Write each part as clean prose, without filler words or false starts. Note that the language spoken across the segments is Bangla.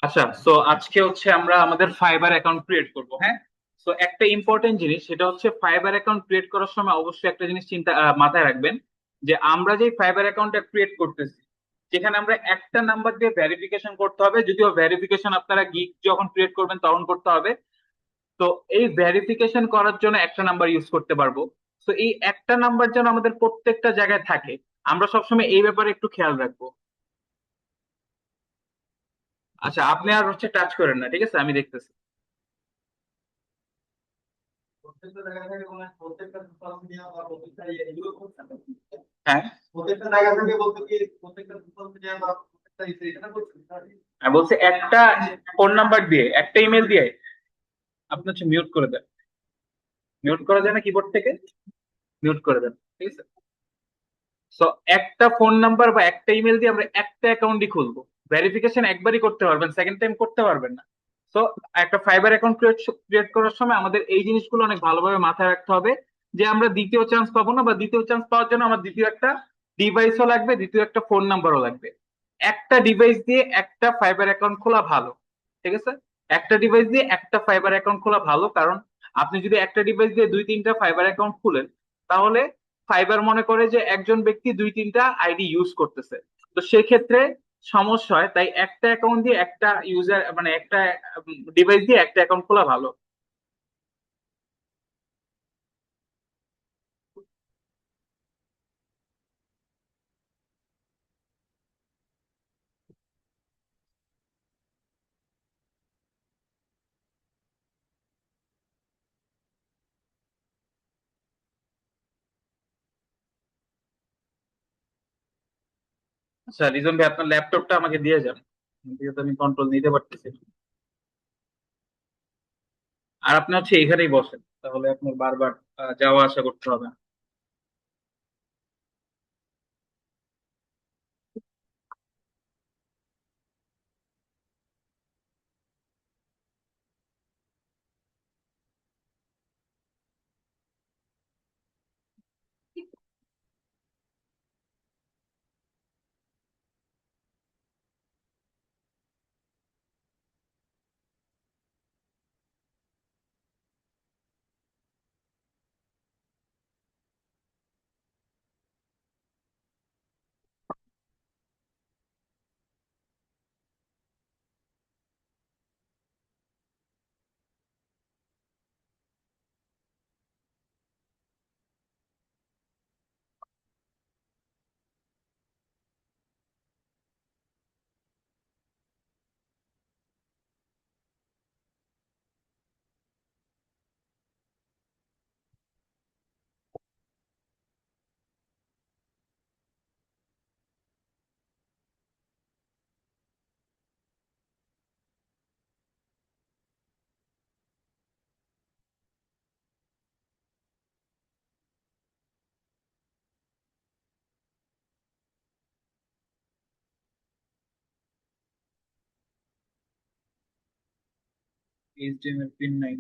আচ্ছা, সো আজকে হচ্ছে আমরা আমাদের ফাইবার অ্যাকাউন্ট ক্রিয়েট করব, হ্যাঁ। সো একটা ইম্পর্টেন্ট জিনিস সেটা হচ্ছে ফাইবার অ্যাকাউন্ট ক্রিয়েট করার সময় অবশ্যই একটা জিনিস মাথায় রাখবেন, যে আমরা যে ফাইবার অ্যাকাউন্টটা ক্রিয়েট করতেছি, যেখানে আমরা একটা নাম্বার দিয়ে ভেরিফিকেশন করতে হবে, যদিও ভেরিফিকেশন আপনারা গিগ যখন ক্রিয়েট করবেন তখন করতে হবে। তো এই ভেরিফিকেশন করার জন্য একটা নাম্বার ইউজ করতে পারবো। তো এই একটা নাম্বার যেন আমাদের প্রত্যেকটা জায়গায় থাকে, আমরা সবসময় এই ব্যাপারে একটু খেয়াল রাখবো। আচ্ছা, আপনি আর হচ্ছে টাচ করেন না, ঠিক আছে, আমি দেখতেছি। প্রত্যেকটা জায়গা থেকে মানে প্রত্যেকটা সোশ্যাল মিডিয়া বা প্রত্যেকটা এগুলো করতে হবে। হ্যাঁ, প্রত্যেকটা জায়গা থেকে বলতে কি প্রত্যেকটা সোশ্যাল মিডিয়া বা প্রত্যেকটা এটা করতে হবে। আমি বলছি একটা ফোন নাম্বার দিয়ে একটা ইমেল দিয়ে আপনি হচ্ছে মিউট করে দেন। মিউট করা যায় না কিবোর্ড থেকে? মিউট করে দেন, ঠিক আছে। সো একটা ফোন নাম্বার বা একটা ইমেল দিয়ে আমরা একটা অ্যাকাউন্টই খুলবো। ভেরিফিকেশন একবারই করতে পারবেন, সেকেন্ড টাইম করতে পারবেন না। সো একটা ফাইবার অ্যাকাউন্ট ক্রিয়েট করার সময় আমাদের এই জিনিসগুলো অনেক ভালোভাবে মাথায় রাখতে হবে, যে আমরা দ্বিতীয় চান্স পাবো না, বা দ্বিতীয় চান্স পাওয়ার জন্য আমার দ্বিতীয় একটা ডিভাইসও লাগবে, দ্বিতীয় একটা ফোন নাম্বারও লাগবে। একটা ডিভাইস দিয়ে একটা ফাইবার অ্যাকাউন্ট খোলা ভালো, ঠিক আছে। একটা ডিভাইস দিয়ে একটা ফাইবার অ্যাকাউন্ট খোলা ভালো, কারণ আপনি যদি একটা ডিভাইস দিয়ে দুই তিনটা ফাইবার অ্যাকাউন্ট খুলেন, তাহলে ফাইবার মনে করে যে একজন ব্যক্তি দুই তিনটা আইডি ইউজ করতেছে। তো সেক্ষেত্রে সমস্যা হয়, তাই একটা অ্যাকাউন্ট দিয়ে একটা ইউজার মানে একটা ডিভাইস দিয়ে একটা অ্যাকাউন্ট খোলা ভালো। আচ্ছা রিজন ভাই, আপনার ল্যাপটপটা আমাকে দিয়ে যান, যেহেতু আমি কন্ট্রোল নিতে পারতেছি না। আর আপনি হচ্ছে এখানেই বসেন, তাহলে আপনার বারবার যাওয়া আসা করতে হবে না। এইচডিএমএল পিন নাই?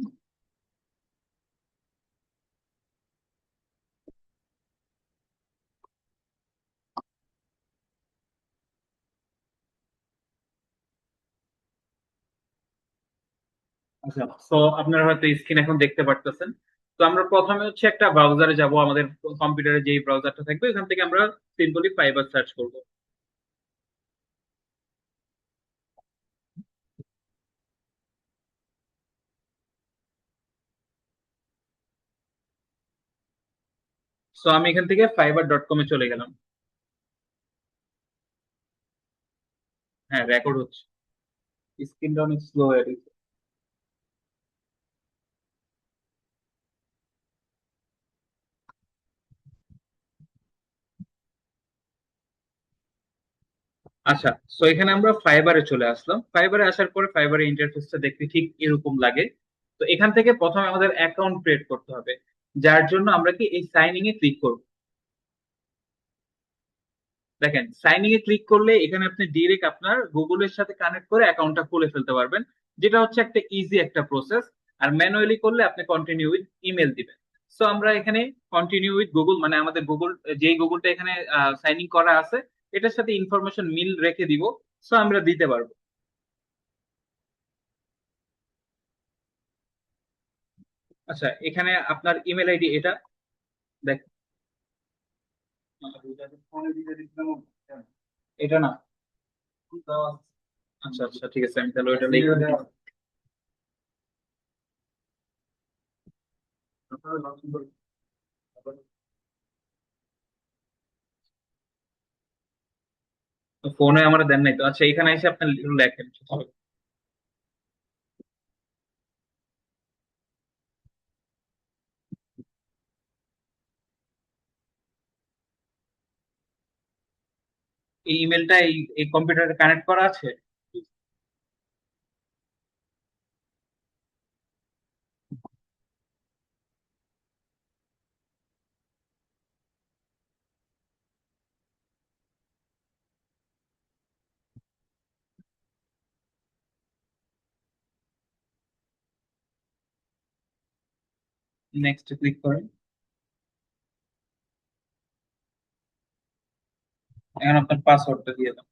আচ্ছা, তো আপনারা হয়তো স্ক্রিন এখন দেখতে পারতেছেন। তো আমরা প্রথমে হচ্ছে একটা ব্রাউজারে যাব, আমাদের কম্পিউটারে যেই ব্রাউজারটা থাকবে এখান থেকে আমরা সিম্পলি ফাইবার সার্চ করব। তো আমি এখান থেকে fiber.com-এ চলে গেলাম। হ্যাঁ, রেকর্ড হচ্ছে। স্ক্রিনটা অনেক স্লো হয়ে গেছে। আচ্ছা, তো এখানে আমরা ফাইবারে চলে আসলাম। ফাইবারে আসার পরে ফাইবারের ইন্টারফেসটা দেখতে ঠিক এরকম লাগে। তো এখান থেকে প্রথমে আমাদের অ্যাকাউন্ট ক্রিয়েট করতে হবে, যার জন্য আমরা কি এই সাইনিং এ ক্লিক করব। দেখেন সাইনিং এ ক্লিক করলে এখানে আপনি ডিরেক্ট আপনার গুগলের সাথে কানেক্ট করে অ্যাকাউন্টটা খুলে ফেলতে পারবেন, যেটা হচ্ছে একটা ইজি একটা প্রসেস। আর ম্যানুয়ালি করলে আপনি কন্টিনিউ উইথ ইমেল দিবেন। সো আমরা এখানে কন্টিনিউ উইথ গুগল মানে আমাদের গুগল, যেই গুগলটা এখানে সাইনিং করা আছে এটার সাথে ইনফরমেশন মিল রেখে দিব। সো আমরা দিতে পারবো। আচ্ছা এখানে আপনার ইমেল আইডি এটা দেখ, এটা না। আচ্ছা আচ্ছা ঠিক আছে, আমি তাহলে ওইটা লিখে ফোনে আমার দেন নাই তো। আচ্ছা এখানে এসে আপনি লেখেন। এই ইমেলটা এই এই কম্পিউটারে কানেক্ট করা আছে। নেক্সট ক্লিক করেন। এখন আপনার পাসওয়ার্ডটা দিয়ে দাও।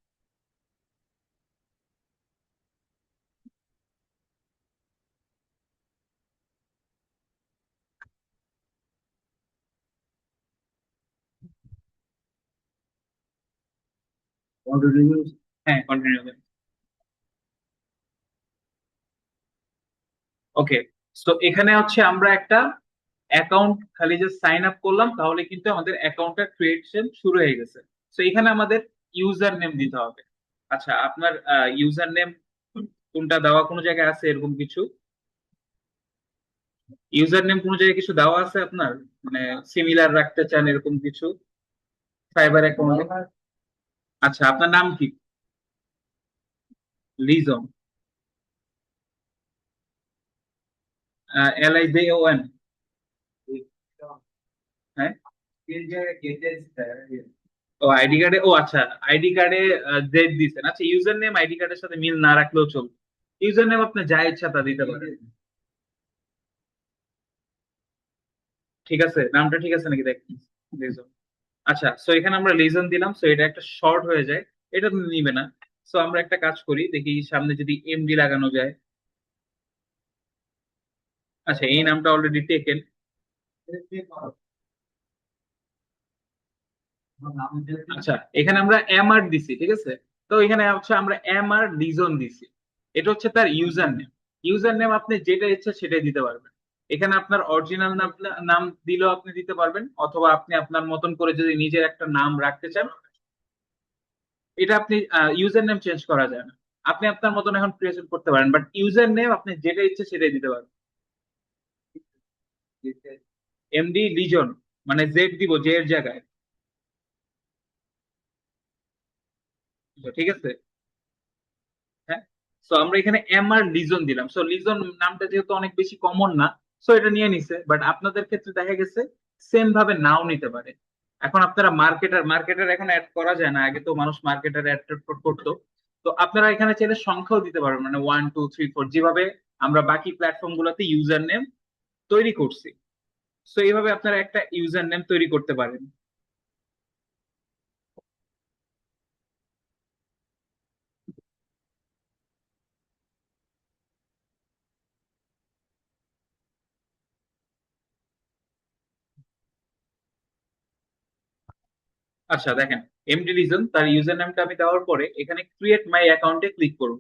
হ্যাঁ কন্টিনিউ করেন। ওকে, তো এখানে হচ্ছে আমরা একটা অ্যাকাউন্ট খালি যে সাইন আপ করলাম তাহলে কিন্তু আমাদের অ্যাকাউন্টটা ক্রিয়েশন শুরু হয়ে গেছে। তো এখানে আমাদের ইউজার নেম দিতে হবে। আচ্ছা আপনার ইউজার নেম কোনটা দেওয়া কোনো জায়গায় আছে এরকম কিছু? ইউজার নেম কোনো জায়গায় কিছু দেওয়া আছে আপনার, মানে সিমিলার রাখতে চান এরকম কিছু সাইবার অ্যাকাউন্টে? আচ্ছা আপনার নাম কি? লিজন, LIJON? হ্যাঁ। ও আইডি কার্ডে, ও আচ্ছা আইডি কার্ডে জেড দিছেন। আচ্ছা ইউজার নেম আইডি কার্ডের সাথে মিল না রাখলেও চলবে। ইউজার নেম আপনি যা ইচ্ছা তা দিতে পারেন। ঠিক আছে, নামটা ঠিক আছে নাকি দেখুন। লিজন। আচ্ছা সো এখানে আমরা লিজন দিলাম, সো এটা একটা শর্ট হয়ে যায়, এটা তো নিবে না। সো আমরা একটা কাজ করি, দেখি সামনে যদি এমডি লাগানো যায়। আচ্ছা এই নামটা অলরেডি টেকেন। আচ্ছা এখানে আমরা এমআর দিছি, ঠিক আছে। তো এখানে হচ্ছে আমরা এমআর লিজন দিছি, এটা হচ্ছে তার ইউজার নেম। ইউজার নেম আপনি যেটা ইচ্ছা সেটাই দিতে পারবেন। এখানে আপনার অরিজিনাল নাম নাম দিলেও আপনি দিতে পারবেন, অথবা আপনি আপনার মতন করে যদি নিজের একটা নাম রাখতে চান, এটা আপনি ইউজার নেম চেঞ্জ করা যায় না। আপনি আপনার মতন এখন ক্রিয়েশন করতে পারেন, বাট ইউজার নেম আপনি যেটা ইচ্ছে সেটাই দিতে পারবেন। এমডি লিজন, মানে জেড দিব জে এর জায়গায়। ঠিক আছে। হ্যাঁ। সো আমরা এখানে এম আর লিজন দিলাম। সো লিজন নামটা যেহেতু অনেক বেশি কমন না, সো এটা নিয়ে নিছে। বাট আপনাদের ক্ষেত্রে দেখা গেছে সেম ভাবে নাও নিতে পারে। এখন আপনারা মার্কেটার, মার্কেটার এখন অ্যাড করা যায় না, আগে তো মানুষ মার্কেটার অ্যাড করতো। তো আপনারা এখানে চাইলে সংখ্যাও দিতে পারবেন, মানে 1 2 3 4, যেভাবে আমরা বাকি প্ল্যাটফর্ম গুলোতে ইউজার নেম তৈরি করছি। সো এইভাবে আপনারা একটা ইউজার নেম তৈরি করতে পারেন। আচ্ছা দেখেন, এমডি লিজন তার ইউজার নেমটা আমি দেওয়ার পরে এখানে ক্রিয়েট মাই অ্যাকাউন্টে ক্লিক করব।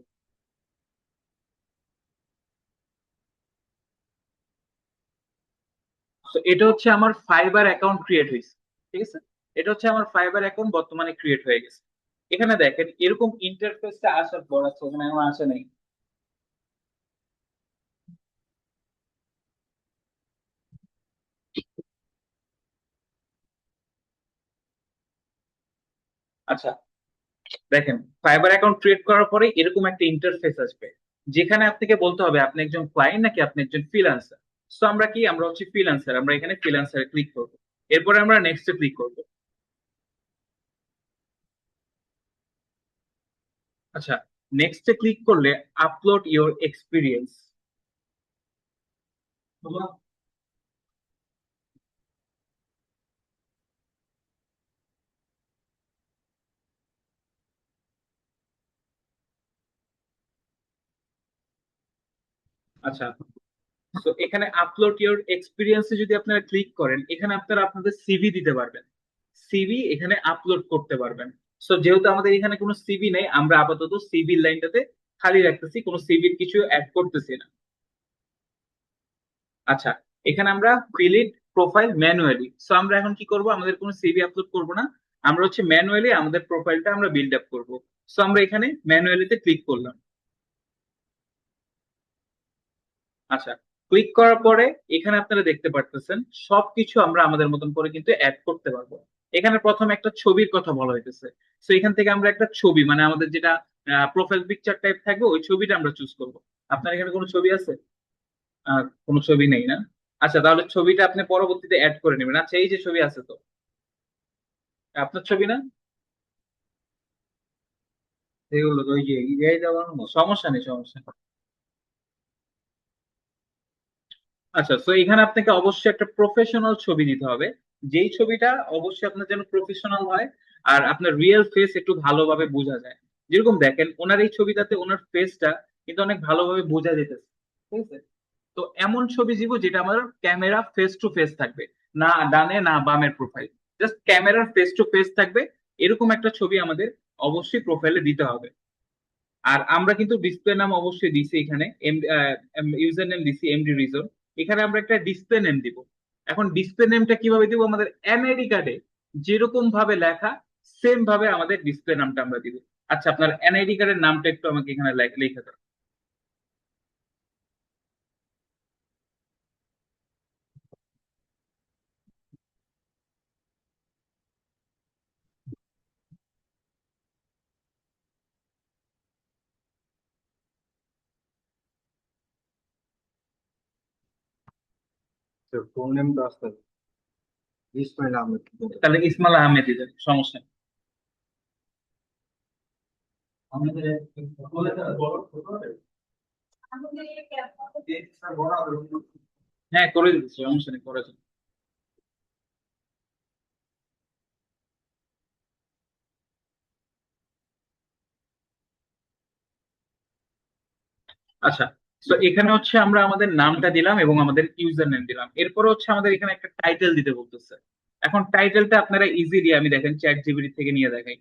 তো এটা হচ্ছে আমার ফাইবার অ্যাকাউন্ট ক্রিয়েট হয়েছে, ঠিক আছে। এটা হচ্ছে আমার ফাইবার অ্যাকাউন্ট বর্তমানে ক্রিয়েট হয়ে গেছে। এখানে দেখেন এরকম ইন্টারফেসটা আসার পর, আছে এখানে আমার আসে নাই। আচ্ছা দেখেন, ফাইবার অ্যাকাউন্ট ক্রিয়েট করার পরে এরকম একটা ইন্টারফেস আসবে, যেখানে আপনাকে বলতে হবে আপনি একজন ক্লায়েন্ট নাকি আপনি একজন ফ্রিল্যান্সার। সো আমরা কি, আমরা হচ্ছে ফ্রিল্যান্সার, আমরা এখানে ফ্রিল্যান্সারে ক্লিক করবো। এরপরে আমরা নেক্সটে ক্লিক করবো। আচ্ছা, নেক্সটে ক্লিক করলে আপলোড ইওর এক্সপিরিয়েন্স। আচ্ছা, তো এখানে আপলোড ইওর এক্সপিরিয়েন্সে যদি আপনারা ক্লিক করেন, এখানে আপনারা আপনাদের সিভি দিতে পারবেন, সিভি এখানে আপলোড করতে পারবেন। সো যেহেতু আমাদের এখানে কোনো সিভি নেই, আমরা আপাতত সিভির লাইনটাতে খালি রাখতেছি, কোনো সিভির কিছু অ্যাড করতেছি না। আচ্ছা, এখানে আমরা fill it profile manually. So আমরা এখন কি করব, আমাদের কোনো সিভি আপলোড করব না, আমরা হচ্ছে ম্যানুয়ালি আমাদের প্রোফাইলটা আমরা বিল্ড আপ করবো। সো আমরা এখানে ম্যানুয়ালিতে ক্লিক করলাম। আচ্ছা, ক্লিক করার পরে এখানে আপনারা দেখতে পারতেছেন সবকিছু আমরা আমাদের মতন করে কিন্তু অ্যাড করতে পারবো। এখানে প্রথম একটা ছবির কথা বলা হইতেছে। তো এখান থেকে আমরা একটা ছবি, মানে আমাদের যেটা প্রোফাইল পিকচার টাইপ থাকবে, ওই ছবিটা আমরা চুজ করব। আপনার এখানে কোনো ছবি আছে? কোনো ছবি নেই না? আচ্ছা, তাহলে ছবিটা আপনি পরবর্তীতে অ্যাড করে নেবেন। আচ্ছা, এই যে ছবি আছে, তো আপনার ছবি না? এগুলো তো ওই যে ইয়ে দেওয়ার মতো। সমস্যা নেই, সমস্যা নেই। আচ্ছা, তো এখানে আপনাকে অবশ্যই একটা প্রফেশনাল ছবি দিতে হবে, যেই ছবিটা অবশ্যই আপনার যেন প্রফেশনাল হয়, আর আপনার রিয়েল ফেস একটু ভালোভাবে বোঝা যায়। যেরকম দেখেন ওনার এই ছবিটাতে ওনার ফেসটা কিন্তু অনেক ভালোভাবে বোঝা যেতেছে, ঠিক আছে? তো এমন ছবি দিব যেটা আমার ক্যামেরা ফেস টু ফেস থাকবে, না ডানে না বামের প্রোফাইল, জাস্ট ক্যামেরার ফেস টু ফেস থাকবে, এরকম একটা ছবি আমাদের অবশ্যই প্রোফাইলে দিতে হবে। আর আমরা কিন্তু ডিসপ্লে নাম অবশ্যই দিছি এখানে, ইউজার নেম দিছি এমডি রিজন। এখানে আমরা একটা ডিসপ্লে নেম দিব। এখন ডিসপ্লে নেমটা কিভাবে দিব, আমাদের এনআইডি কার্ডে যেরকম ভাবে লেখা সেম ভাবে আমাদের ডিসপ্লে নামটা আমরা দিব। আচ্ছা, আপনার এনআইডি কার্ডের নামটা একটু আমাকে এখানে লিখে দাও। ফোন নেম তো আসতে ইসমাইল আহমেদ। তাহলে ইসমাইল আহমেদ দিবেন, সমস্যা নেই। আমাদের হ্যাঁ, করে দিচ্ছি, সমস্যা নেই, করে দিচ্ছি। আচ্ছা, তো এখানে হচ্ছে আমরা আমাদের নামটা দিলাম এবং আমাদের ইউজার নেম দিলাম, এরপরে হচ্ছে আমাদের এখানে একটা টাইটেল দিতে বলতেছে। এখন টাইটেলটা আপনারা ইজিলি, আমি দেখেন চ্যাট জিপিটি থেকে নিয়ে দেখাই।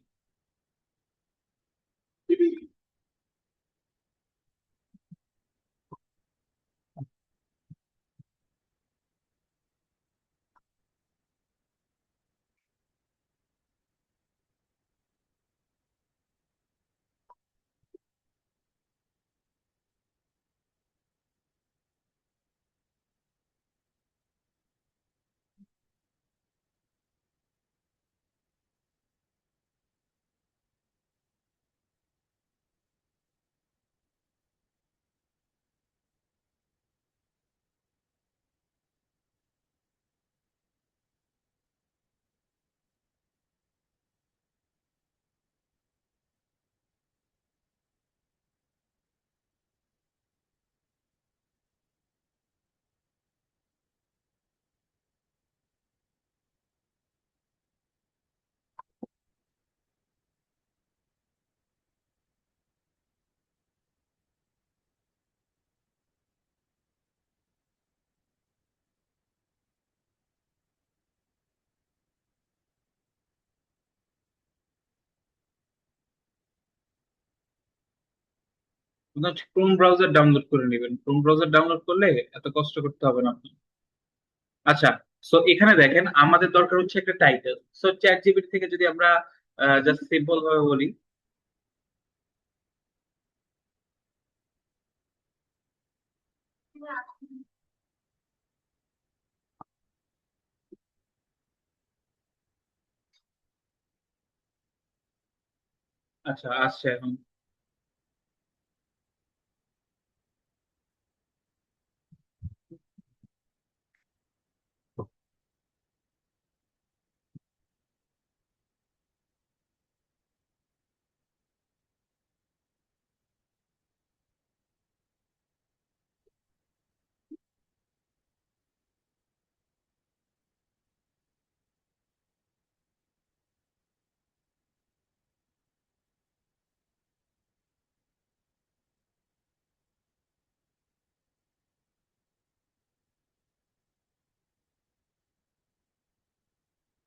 আপনার হচ্ছে ক্রোম ব্রাউজার ডাউনলোড করে নেবেন, ক্রোম ব্রাউজার ডাউনলোড করলে এত কষ্ট করতে হবে না আপনার। আচ্ছা, সো এখানে দেখেন আমাদের দরকার হচ্ছে একটা টাইটেল। সো চ্যাট জিপিটি থেকে যদি আমরা জাস্ট সিম্পল ভাবে বলি। আচ্ছা, আসছে এখন।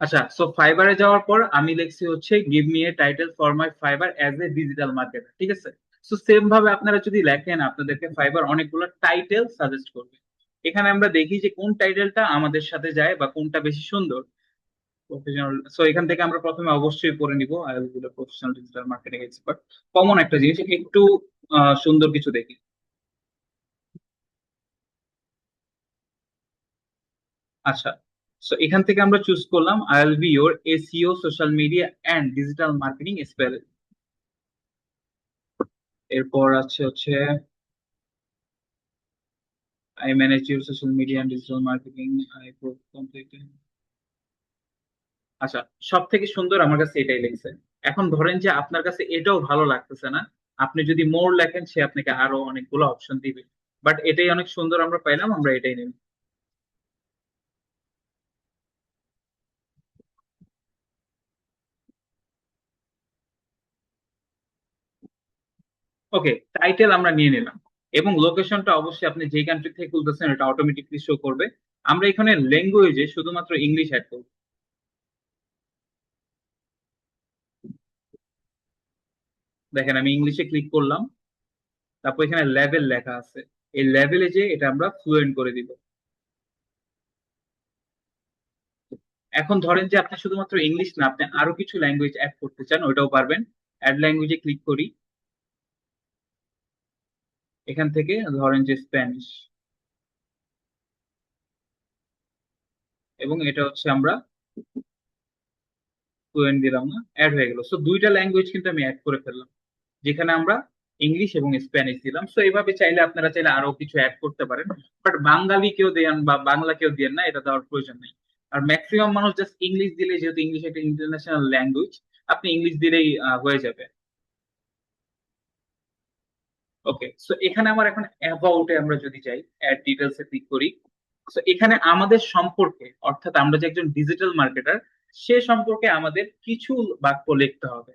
আচ্ছা, সো ফাইবারে যাওয়ার পর আমি লিখছি হচ্ছে give me a title for my fibre as a digital marketer, ঠিক আছে। সো সেম ভাবে আপনারা যদি লেখেন আপনাদেরকে ফাইবার অনেকগুলো টাইটেল সাজেস্ট করবে। এখানে আমরা দেখি যে কোন টাইটেলটা আমাদের সাথে যায় বা কোনটা বেশি সুন্দর। প্রফেশনাল, সো এখান থেকে আমরা প্রথমে অবশ্যই পড়ে নিব I will B the professional digital marketing expert. Common একটা জিনিস, একটু সুন্দর কিছু দেখি। আচ্ছা, সো এখান থেকে আমরা চুজ করলাম I will be your SEO social media and digital marketing spell. এরপর আছে হচ্ছে I manage your social media and digital marketing, I complete. আচ্ছা, সব থেকে সুন্দর আমার কাছে এটাই লেগেছে। এখন ধরেন যে আপনার কাছে এটাও ভালো লাগতেছে না, আপনি যদি মোর লেখেন সে আপনাকে আরো অনেকগুলো অপশন দিবে, বাট এটাই অনেক সুন্দর আমরা পাইলাম, আমরা এটাই নেব। ওকে, টাইটেল আমরা নিয়ে নিলাম, এবং লোকেশনটা অবশ্যই আপনি যেই কান্ট্রি থেকে খুলতেছেন এটা অটোমেটিকলি শো করবে। আমরা এখানে ল্যাঙ্গুয়েজে শুধুমাত্র ইংলিশ অ্যাড করব। দেখেন আমি ইংলিশে ক্লিক করলাম, তারপর এখানে লেভেল লেখা আছে, এই লেভেলে যে এটা আমরা ফ্লুয়েন্ট করে দিব। এখন ধরেন যে আপনি শুধুমাত্র ইংলিশ না, আপনি আরো কিছু ল্যাঙ্গুয়েজ অ্যাড করতে চান, ওইটাও পারবেন। অ্যাড ল্যাঙ্গুয়েজে ক্লিক করি, এখান থেকে ধরেন যে স্প্যানিশ, এবং এটা হচ্ছে আমরা ফ্লুয়েন্ট দিলাম না, অ্যাড হয়ে গেল। সো দুইটা ল্যাঙ্গুয়েজ কিন্তু আমি অ্যাড করে ফেললাম, যেখানে আমরা ইংলিশ এবং স্প্যানিশ দিলাম। সো এইভাবে চাইলে আপনারা চাইলে আরো কিছু অ্যাড করতে পারেন, বাট বাঙালি কেউ দেন বা বাংলা কেউ দেন না, এটা দেওয়ার প্রয়োজন নেই। আর ম্যাক্সিমাম মানুষ জাস্ট ইংলিশ দিলে, যেহেতু ইংলিশ একটা ইন্টারন্যাশনাল ল্যাঙ্গুয়েজ, আপনি ইংলিশ দিলেই হয়ে যাবে। ওকে, সো এখানে আমার এখন অ্যাবাউট এ আমরা যদি যাই, অ্যাড ডিটেলস এ ক্লিক করি। সো এখানে আমাদের সম্পর্কে, অর্থাৎ আমরা যে একজন ডিজিটাল মার্কেটার সে সম্পর্কে আমাদের কিছু বাক্য লিখতে হবে।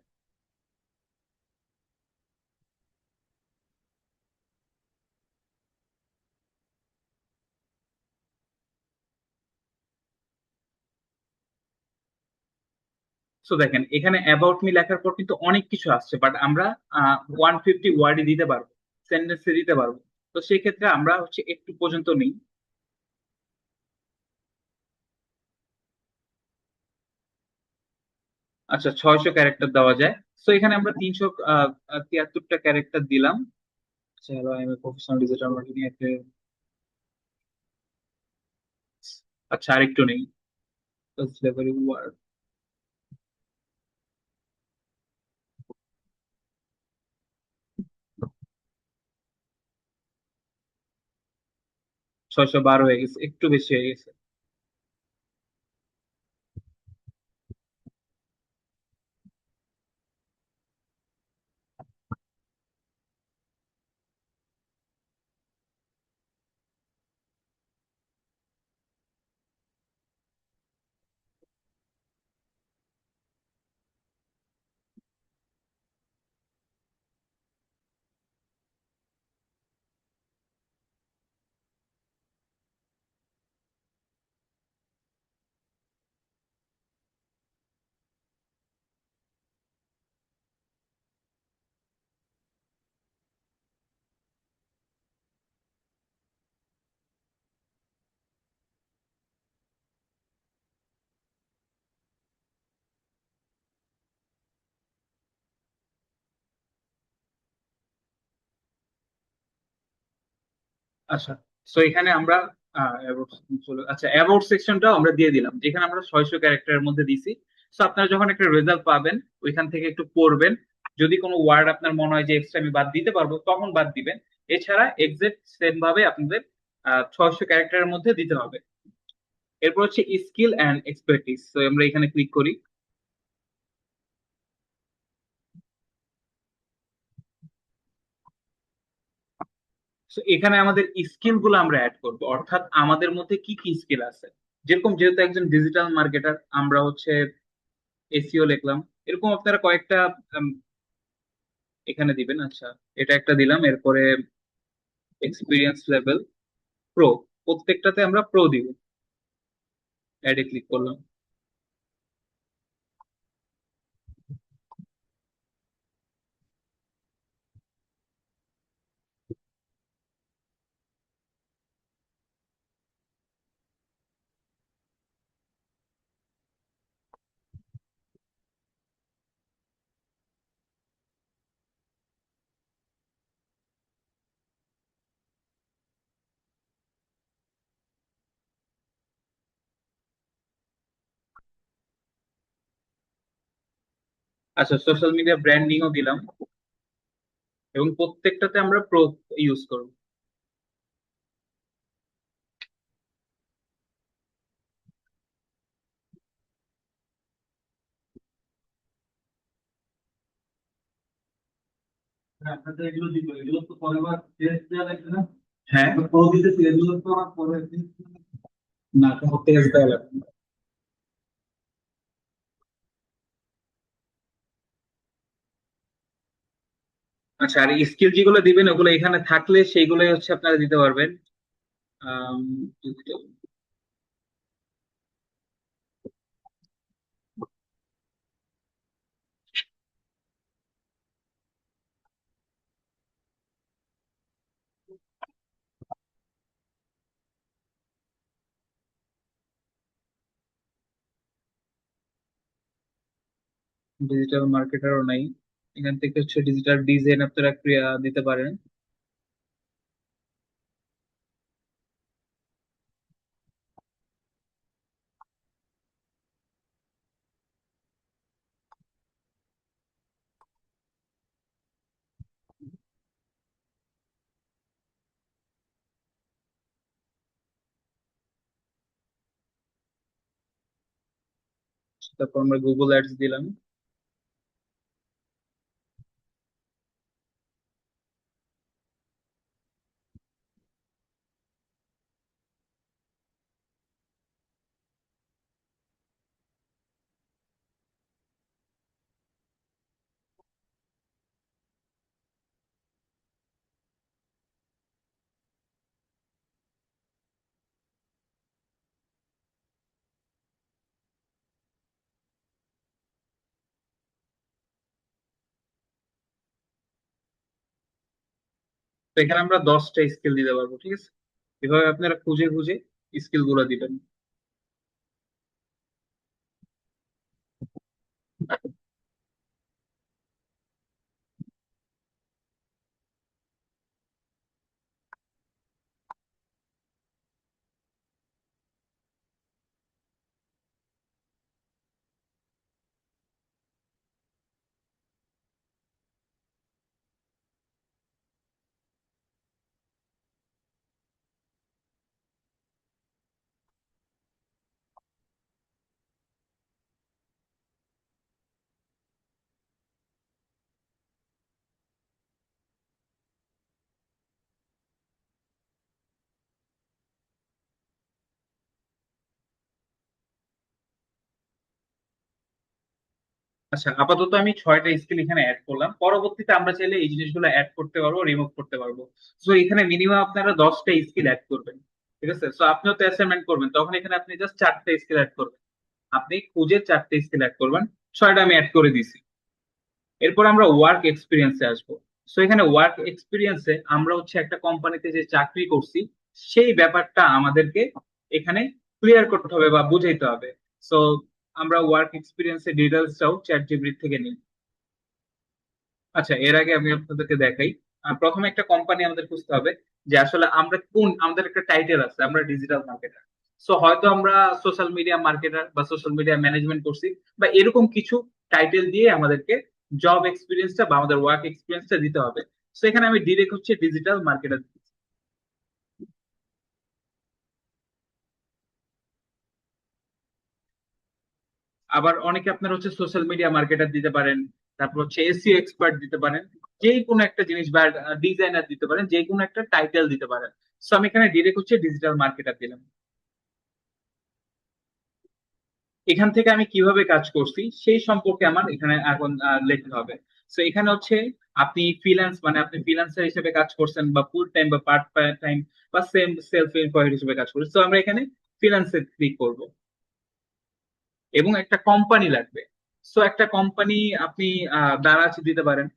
সো দেখেন এখানে অ্যাবাউট মি লেখার পর কিন্তু অনেক কিছু আসছে, বাট আমরা 150 ওয়ার্ডে দিতে পারবো, সেন্টেন্সে দিতে পারবো। তো সেই ক্ষেত্রে আমরা হচ্ছে একটু পর্যন্ত নেই। আচ্ছা, 600 ক্যারেক্টার দেওয়া যায়। তো এখানে আমরা 373টা ক্যারেক্টার দিলাম। আচ্ছা, hello I M a professional digital marketing. আচ্ছা, আরেকটু নেই। 612 হয়ে গেছে, একটু বেশি হয়ে গেছে। আচ্ছা, সো এখানে আমরা about আচ্ছা, অ্যাবাউট সেকশনটাও আমরা দিয়ে দিলাম, যেখানে আমরা 600 ক্যারেক্টারের মধ্যে দিছি। সো আপনারা যখন একটা রেজাল্ট পাবেন ওইখান থেকে একটু পড়বেন, যদি কোনো ওয়ার্ড আপনার মনে হয় যে এক্সট্রা আমি বাদ দিতে পারবো তখন বাদ দিবেন। এছাড়া এক্সাক্ট সেম ভাবে আপনাদের 600 ক্যারেক্টারের মধ্যে দিতে হবে। এরপর হচ্ছে স্কিল অ্যান্ড এক্সপার্টিস, তো আমরা এখানে ক্লিক করি। সো এখানে আমাদের স্কিল গুলো আমরা অ্যাড করবো, অর্থাৎ আমাদের মধ্যে কি কি স্কিল আছে। যেরকম যেহেতু একজন ডিজিটাল মার্কেটার, আমরা হচ্ছে এসইও লিখলাম, এরকম আপনারা কয়েকটা উম, এখানে দিবেন। আচ্ছা, এটা একটা দিলাম, এরপরে এক্সপিরিয়েন্স লেভেল প্রো, প্রত্যেকটাতে আমরা প্রো দিব। অ্যাডে ক্লিক করলাম। আচ্ছা, সোশ্যাল মিডিয়া ব্র্যান্ডিংও দিলাম এবং প্রত্যেকটাতে আমরা প্রো ইউজ করব। হ্যাঁ, আপনাদের এগুলো দিব, এগুলো তো পরে আবার টেস্ট দেওয়া লাগবে না? হ্যাঁ, আমরা pro দিতেছি, এগুলো তো আমার পরে না কোনো টেস্ট দেওয়া লাগবে না। আচ্ছা, আর স্কিল যেগুলো দিবেন ওগুলো এখানে থাকলে সেইগুলোই হচ্ছে আপনারা দিতে পারবেন। আম, ডিজিটাল মার্কেটারও নাই, এখান থেকে হচ্ছে ডিজিটাল ডিজাইন আপনারা দিতে পারেন। তারপর আমরা গুগল অ্যাডস দিলাম। তো এখানে আমরা 10টা স্কিল দিতে পারবো, ঠিক আছে? এভাবে আপনারা খুঁজে খুঁজে স্কিল গুলো দিবেন। আচ্ছা, আপাতত আমি 6টা স্কিল এখানে অ্যাড করলাম, পরবর্তীতে আমরা চাইলে এই জিনিসগুলো অ্যাড করতে পারবো, রিমুভ করতে পারবো। সো এখানে মিনিমাম আপনারা 10টা স্কিল অ্যাড করবেন, ঠিক আছে? সো আপনিও তো অ্যাসাইনমেন্ট করবেন, তখন এখানে আপনি জাস্ট 4টা স্কিল অ্যাড করবেন। আপনি খুঁজে 4টা স্কিল অ্যাড করবেন। 6টা আমি অ্যাড করে দিছি। এরপর আমরা ওয়ার্ক এক্সপিরিয়েন্সে আসবো। সো এখানে ওয়ার্ক এক্সপিরিয়েন্সে আমরা হচ্ছে একটা কোম্পানিতে যে চাকরি করছি সেই ব্যাপারটা আমাদেরকে এখানে ক্লিয়ার করতে হবে বা বুঝাইতে হবে। সো আমরা ওয়ার্ক এক্সপিরিয়েন্সের ডিটেলসটাও চ্যাট জিপিটি থেকে নিই। আচ্ছা, এর আগে আমি আপনাদেরকে দেখাই। প্রথমে একটা কোম্পানি আমাদের খুঁজতে হবে যে আসলে আমরা কোন, আমাদের একটা টাইটেল আছে, আমরা ডিজিটাল মার্কেটার। সো হয়তো আমরা সোশ্যাল মিডিয়া মার্কেটার বা সোশ্যাল মিডিয়া ম্যানেজমেন্ট করছি, বা এরকম কিছু টাইটেল দিয়ে আমাদেরকে জব এক্সপিরিয়েন্সটা বা আমাদের ওয়ার্ক এক্সপিরিয়েন্সটা দিতে হবে। সো এখানে আমি ডিরেক্ট হচ্ছে ডিজিটাল মার্কেটার। আবার অনেকে আপনার হচ্ছে সোশ্যাল মিডিয়া মার্কেটার দিতে পারেন, তারপর হচ্ছে এসইও এক্সপার্ট দিতে পারেন, যে কোনো একটা জিনিস, বা ডিজাইনার দিতে পারেন, যে কোনো একটা টাইটেল দিতে পারেন। সো আমি এখানে ডিরেক্ট হচ্ছে ডিজিটাল মার্কেটার দিলাম। এখান থেকে আমি কিভাবে কাজ করছি সেই সম্পর্কে আমার এখানে এখন লিখতে হবে। সো এখানে হচ্ছে আপনি ফ্রিল্যান্স, মানে আপনি ফ্রিল্যান্সার হিসেবে কাজ করছেন, বা ফুল টাইম বা পার্ট টাইম বা সেম সেলফ এমপ্লয়েড হিসেবে কাজ করছেন। তো আমরা এখানে ফ্রিল্যান্সে ক্লিক করব এবং একটা কোম্পানি লাগবে। সো একটা কোম্পানি আপনি দারাজ দিতে পারেন।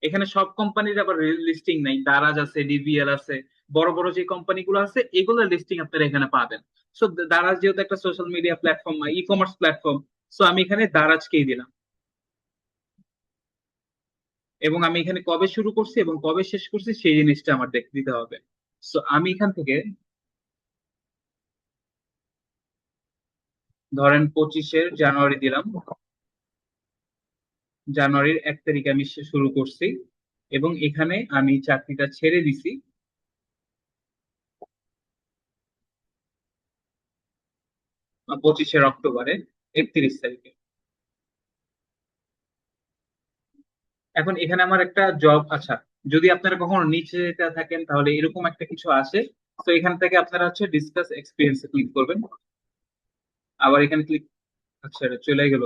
এখানে সব কোম্পানির আবার লিস্টিং নাই, দারাজ আছে, ডিভিএল আছে, বড় বড় যে কোম্পানিগুলো আছে এগুলোর লিস্টিং আপনারা এখানে পাবেন। সো দারাজ যেহেতু একটা social media platform, e commerce platform, so আমি এখানে দারাজকেই দিলাম। এবং আমি এখানে কবে শুরু করছি এবং কবে শেষ করছি সেই জিনিসটা আমার দিতে হবে। সো আমি এখান থেকে ধরেন 25শে জানুয়ারি দিলাম। জানুয়ারির 1 তারিখে আমি শুরু করছি, এবং এখানে আমি চাকরিটা ছেড়ে দিছি 25 অক্টোবরে 31 তারিখে। এখন এখানে আমার একটা জব, আচ্ছা, যদি আপনারা কখনো নিচে যেতে থাকেন তাহলে এরকম একটা কিছু আসে। তো এখান থেকে আপনারা হচ্ছে ডিসকাস এক্সপিরিয়েন্স ক্লিক করবেন, আবার এখানে ক্লিক, আচ্ছা এটা চলে গেল।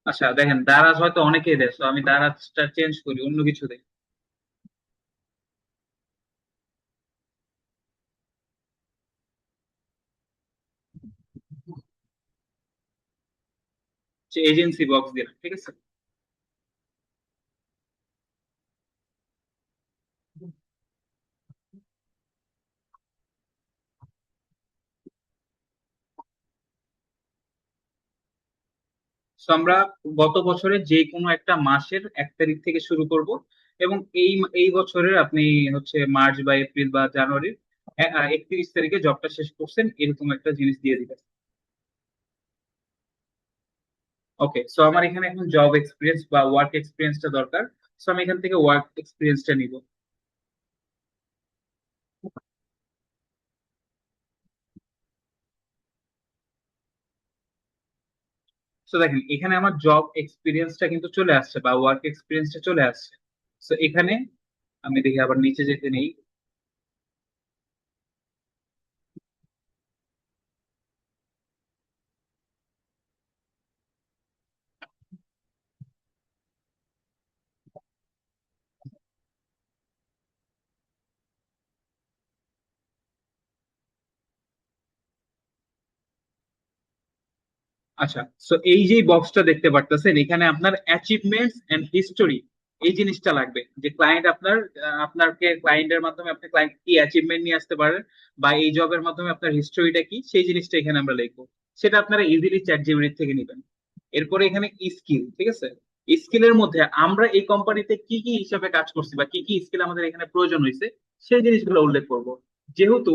আচ্ছা দেখেন, দারাজ হয়তো অনেকেই দেয়, তো আমি দারাজটা চেঞ্জ করি, অন্য কিছু দেই। এজেন্সি বক্স দিলাম, ঠিক আছে। তো আমরা গত বছরের যে কোনো একটা মাসের 1 তারিখ থেকে শুরু করব, এবং এই বছরের আপনি হচ্ছে মার্চ বা এপ্রিল বা জানুয়ারির 31 তারিখে জবটা শেষ করছেন, এরকম একটা জিনিস দিয়ে দিবেন। ওকে, সো আমার এখানে এখন জব এক্সপিরিয়েন্স বা ওয়ার্ক এক্সপিরিয়েন্সটা দরকার। সো আমি এখান থেকে ওয়ার্ক এক্সপিরিয়েন্সটা নিব। সো দেখেন, এখানে আমার জব এক্সপিরিয়েন্সটা কিন্তু চলে আসছে বা ওয়ার্ক এক্সপিরিয়েন্সটা চলে আসছে। সো এখানে আমি দেখি, আবার নিচে যেতে নেই। আচ্ছা, সো এই যে বক্সটা দেখতে পারতেছেন, এখানে আপনার অ্যাচিভমেন্টস এন্ড হিস্টোরি, এই জিনিসটা লাগবে, যে ক্লায়েন্ট আপনাকে ক্লায়েন্টের মাধ্যমে আপনি ক্লায়েন্ট কি অ্যাচিভমেন্ট নিয়ে আসতে পারেন, বা এই জবের মাধ্যমে আপনার হিস্টোরিটা কি, সেই জিনিসটা এখানে আমরা লিখবো। সেটা আপনারা ইজিলি চ্যাট জিপিটি থেকে নেবেন। এরপরে এখানে স্কিল, ঠিক আছে। স্কিলের মধ্যে আমরা এই কোম্পানিতে কি কি হিসাবে কাজ করছি বা কি কি স্কিল আমাদের এখানে প্রয়োজন হয়েছে, সেই জিনিসগুলো উল্লেখ করব। যেহেতু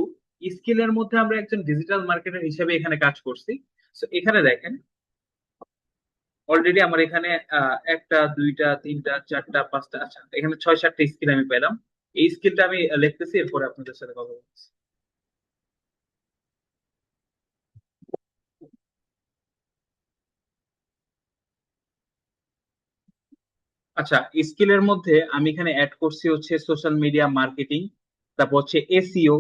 স্কিলের মধ্যে আমরা একজন ডিজিটাল মার্কেটার হিসেবে এখানে কাজ করছি, তো এখানে দেখেন অলরেডি আমার এখানে একটা, দুইটা, তিনটা, চারটা, পাঁচটা, আচ্ছা এখানে 6-7টা স্কিল আমি পেলাম। এই স্কিলটা আমি লিখতেছি, এরপরে আপনাদের সাথে কথা বলছি। আচ্ছা, স্কিলের মধ্যে আমি এখানে অ্যাড করছি হচ্ছে সোশ্যাল মিডিয়া মার্কেটিং, তারপর হচ্ছে SEO,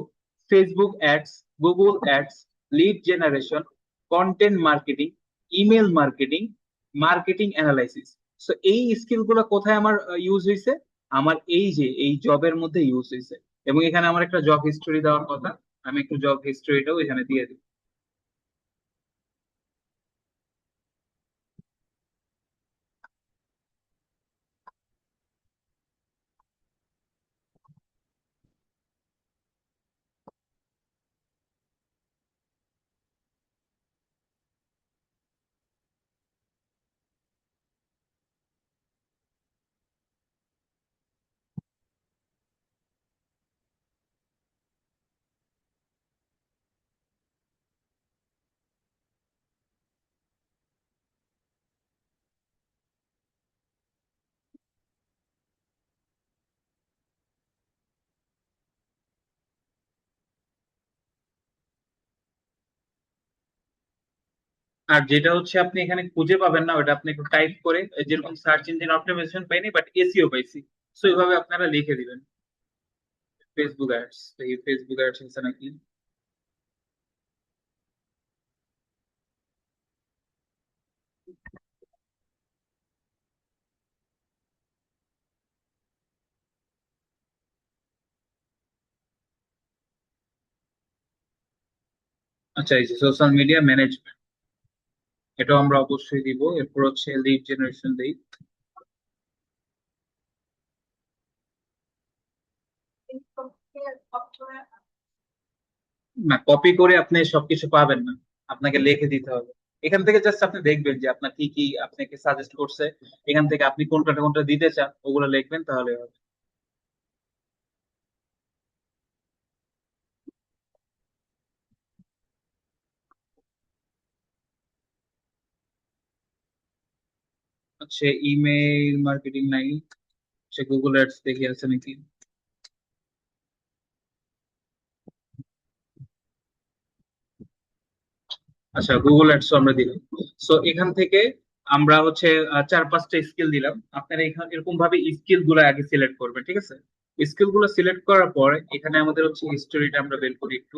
Facebook ads, Google ads, lead generation, content marketing, email marketing, marketing analysis. So এই স্কিলগুলো কোথায় আমার ইউজ হয়েছে? আমার এই যে এই জবের মধ্যে ইউজ হয়েছে। এবং এখানে আমার একটা জব হিস্টোরি দেওয়ার কথা, আমি একটু জব হিস্টোরিটাও এখানে দিয়ে দিই। আর যেটা হচ্ছে আপনি এখানে খুঁজে পাবেন না, ওটা আপনি একটু টাইপ করে, যেরকম সার্চ ইঞ্জিন অপটিমাইজেশন পাইনি বাট এসইও পাইছি, সো এইভাবে আপনারা লিখে দিবেন। ফেসবুক অ্যাডস, এই ফেসবুক অ্যাডস আছে নাকি? আচ্ছা, এই যে সোশ্যাল মিডিয়া ম্যানেজমেন্ট, এটাও আমরা অবশ্যই দিব। এরপর হচ্ছে লিড জেনারেশন দেই। না, কপি করে আপনি সবকিছু পাবেন না, আপনাকে লিখে দিতে হবে। এখান থেকে জাস্ট আপনি দেখবেন যে আপনার কি কি আপনাকে সাজেস্ট করছে, এখান থেকে আপনি কোনটা কোনটা দিতে চান ওগুলো লিখবেন, তাহলে হবে। হচ্ছে ইমেইল মার্কেটিং নাই, হচ্ছে গুগল অ্যাডস দেখে আছে নাকি। আচ্ছা, গুগল অ্যাডস আমরা দিলাম। সো এখান থেকে আমরা হচ্ছে 4-5টা স্কিল দিলাম। আপনারা এখানে এরকম ভাবে স্কিল গুলো আগে সিলেক্ট করবেন, ঠিক আছে? স্কিল গুলো সিলেক্ট করার পর এখানে আমাদের হচ্ছে হিস্টোরিটা আমরা বের করি একটু।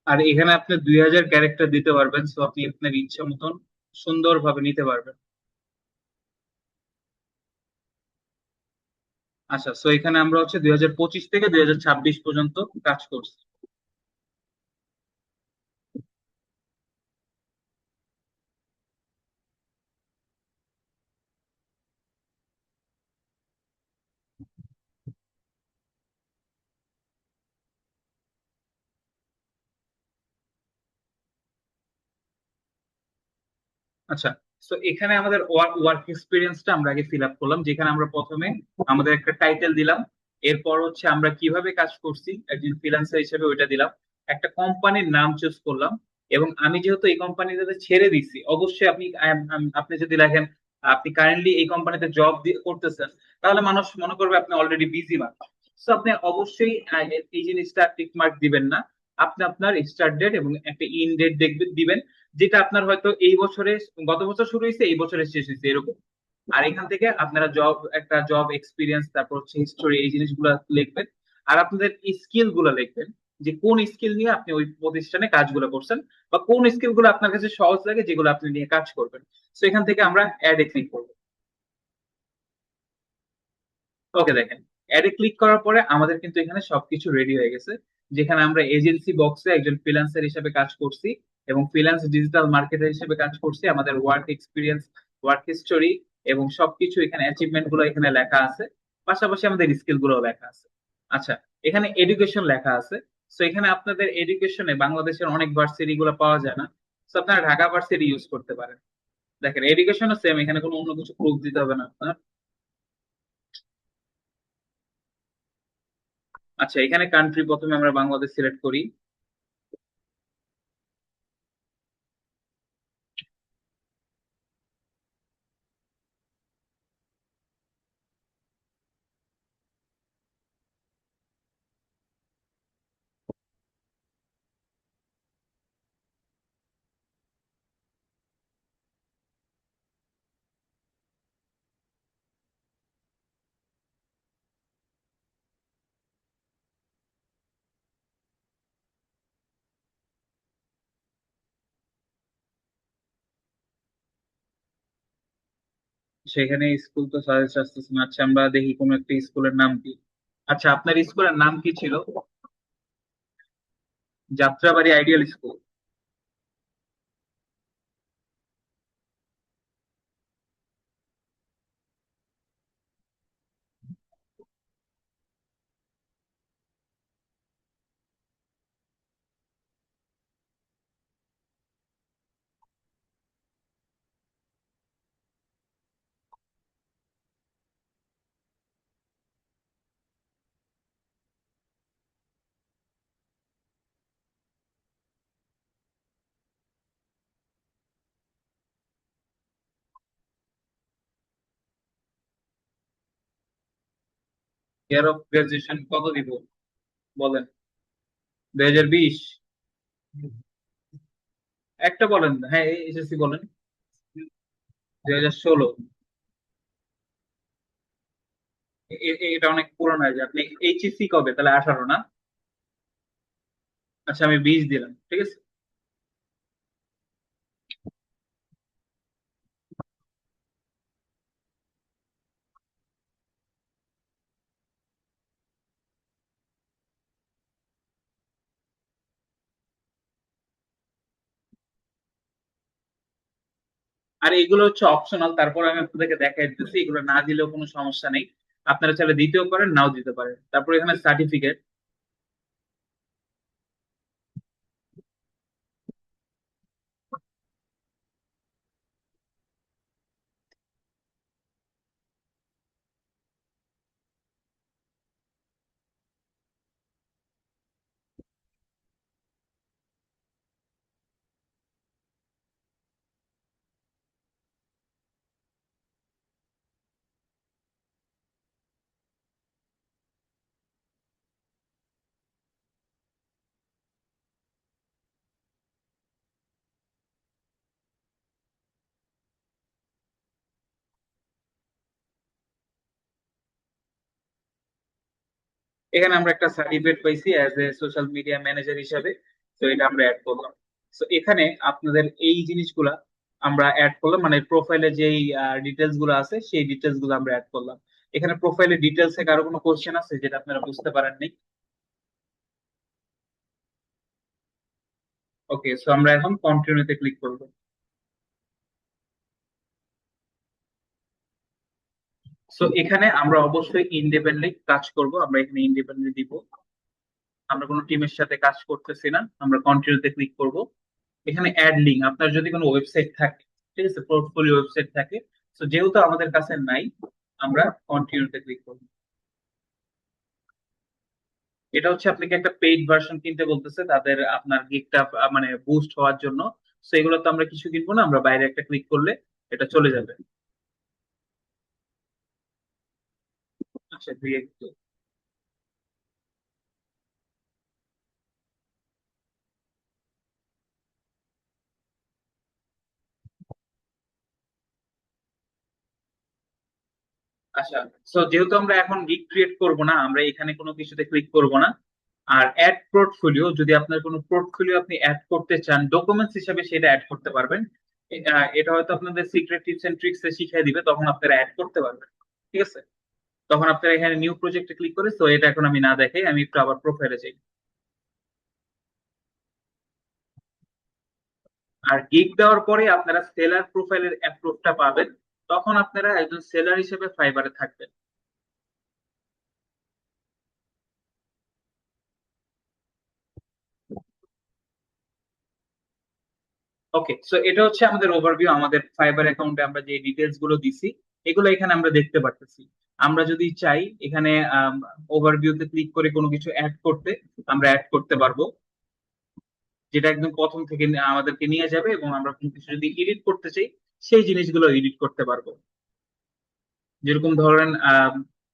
আর এখানে আপনি 2000 ক্যারেক্টার দিতে পারবেন, সো আপনি আপনার ইচ্ছা মতন সুন্দরভাবে নিতে পারবেন। আচ্ছা, সো এখানে আমরা হচ্ছে 2025 থেকে 2026 পর্যন্ত কাজ করছি। আচ্ছা, তো এখানে আমাদের ওয়ার্ক এক্সপিরিয়েন্সটা আমরা আগে ফিল আপ করলাম, যেখানে আমরা প্রথমে আমাদের একটা টাইটেল দিলাম। এরপর হচ্ছে আমরা কিভাবে কাজ করছি একজন ফ্রিল্যান্সার হিসেবে ওইটা দিলাম। একটা কোম্পানির নাম চুজ করলাম। এবং আমি যেহেতু এই কোম্পানিটাতে ছেড়ে দিচ্ছি, অবশ্যই আপনি যদি লেখেন আপনি কারেন্টলি এই কোম্পানিতে জব করতেছেন, তাহলে মানুষ মনে করবে আপনি অলরেডি বিজি মানুষ। তো আপনি অবশ্যই এই জিনিসটা টিক মার্ক দিবেন না। আপনি আপনার স্টার্ট ডেট এবং একটা ইন ডেট দেখবেন দিবেন, যেটা আপনার হয়তো এই বছরে, গত বছর শুরু হয়েছে এই বছরে শেষ হয়েছে এরকম। আর এখান থেকে আপনারা একটা জব এক্সপিরিয়েন্স, তারপর হচ্ছে হিস্টোরি, এই জিনিসগুলো লিখবেন। আর আপনাদের স্কিল গুলো লিখবেন, যে কোন স্কিল নিয়ে আপনি ওই প্রতিষ্ঠানে কাজগুলো করছেন, বা কোন স্কিল গুলো আপনার কাছে সহজ লাগে যেগুলো আপনি নিয়ে কাজ করবেন। তো এখান থেকে আমরা অ্যাড এ ক্লিক করবো। ওকে, দেখেন, অ্যাডে ক্লিক করার পরে আমাদের কিন্তু এখানে সবকিছু রেডি হয়ে গেছে। যেখানে আমরা এজেন্সি বক্সে একজন ফ্রিল্যান্সার হিসেবে কাজ করছি, এবং ফ্রিল্যান্স ডিজিটাল মার্কেটার হিসেবে কাজ করছি। আমাদের ওয়ার্ক এক্সপিরিয়েন্স, ওয়ার্ক হিস্টোরি এবং সবকিছু এখানে, অ্যাচিভমেন্ট গুলো এখানে লেখা আছে। পাশাপাশি আমাদের স্কিল গুলো লেখা আছে। আচ্ছা, এখানে এডুকেশন লেখা আছে। তো এখানে আপনাদের এডুকেশনে বাংলাদেশের অনেক ভার্সিটি গুলো পাওয়া যায় না, তো আপনারা ঢাকা ভার্সিটি ইউজ করতে পারেন। দেখেন, এডুকেশনও সেম, এখানে কোনো অন্য কিছু প্রুফ দিতে হবে না আপনার। আচ্ছা, এখানে কান্ট্রি প্রথমে আমরা বাংলাদেশ সিলেক্ট করি। সেখানে স্কুল তো সাজেস্ট আসতেছে না। আচ্ছা, আমরা দেখি কোনো একটা স্কুলের নাম কি। আচ্ছা, আপনার স্কুলের নাম কি ছিল? Jatrabari ideal school. Year of graduation কত দিব বলেন? 2020? একটা বলেন, হ্যাঁ এসএসসি বলেন। 2016? এটা অনেক পুরনো হয়ে যায়। আপনি এইচএসসি কবে তাহলে? 18 না? আচ্ছা আমি 20 দিলাম, ঠিক আছে। আর এগুলো হচ্ছে অপশনাল, তারপর আমি আপনাদেরকে দেখাই দিতেছি, এগুলো না দিলেও কোনো সমস্যা নেই। আপনারা চাইলে দিতেও পারেন, নাও দিতে পারেন। তারপর এখানে সার্টিফিকেট। এখানে আমরা একটা সার্টিফিকেট পাইছি as a social media manager হিসাবে, তো এটা আমরা অ্যাড করলাম। তো এখানে আপনাদের এই জিনিসগুলা আমরা অ্যাড করলাম, মানে প্রোফাইলে যেই ডিটেলস গুলো আছে সেই ডিটেলস গুলো আমরা অ্যাড করলাম। এখানে প্রোফাইলের ডিটেলস থেকে আরো কোনো কোশ্চেন আছে যেটা আপনারা বুঝতে পারেননি? ওকে, সো আমরা এখন কন্টিনিউতে ক্লিক করব। সো এখানে আমরা অবশ্যই ইন্ডিপেন্ডেন্ট কাজ করব, আমরা এখানে ইন্ডিপেন্ডেন্ট দিব। আমরা কোনো টিমের সাথে কাজ করতেছি না, আমরা কন্টিনিউতে ক্লিক করব। এখানে অ্যাড লিঙ্ক, আপনার যদি কোনো ওয়েবসাইট থাকে, ঠিক আছে, পোর্টফোলিও ওয়েবসাইট থাকে, তো যেহেতু আমাদের কাছে নাই, আমরা কন্টিনিউতে ক্লিক করব। এটা হচ্ছে আপনাকে একটা পেইড ভার্সন কিনতে বলতেছে তাদের, আপনার গিগটা মানে বুস্ট হওয়ার জন্য। তো এগুলো তো আমরা কিছু কিনবো না, আমরা বাইরে একটা ক্লিক করলে এটা চলে যাবে। আচ্ছা দিয়ে একটু। আচ্ছা, সো যেহেতু আমরা এখন গিগ ক্রিয়েট করব না, আমরা এখানে কোনো কিছুতে ক্লিক করব না। আর অ্যাড পোর্টফোলিও, যদি আপনার কোনো পোর্টফোলিও আপনি অ্যাড করতে চান ডকুমেন্টস হিসেবে, সেটা অ্যাড করতে পারবেন। এটা হয়তো আপনাদের সিক্রেট টিপস এন্ড ট্রিক্স এ শিখিয়ে দিবে, তখন আপনারা অ্যাড করতে পারবেন, ঠিক আছে। তখন আপনারা এখানে নিউ প্রজেক্টে ক্লিক করে, তো এটা এখন আমি না দেখাই, আমি একটু আবার প্রোফাইলে যাই। আর গিগ দেওয়ার পরে আপনারা সেলার প্রোফাইলের অ্যাপ্রুভটা পাবেন, তখন আপনারা একজন সেলার হিসেবে ফাইবারে থাকবেন। ওকে, সো এটা হচ্ছে আমাদের ওভারভিউ, আমাদের ফাইবার অ্যাকাউন্টে আমরা যে ডিটেলস গুলো দিছি এগুলো এখানে আমরা দেখতে পারতেছি। আমরা যদি চাই এখানে ওভারভিউতে ক্লিক করে কোনো কিছু অ্যাড করতে, আমরা অ্যাড করতে পারবো, যেটা একদম প্রথম থেকে আমাদেরকে নিয়ে যাবে, এবং আমরা কোনো কিছু যদি এডিট করতে চাই সেই জিনিসগুলো এডিট করতে পারবো। যেরকম ধরেন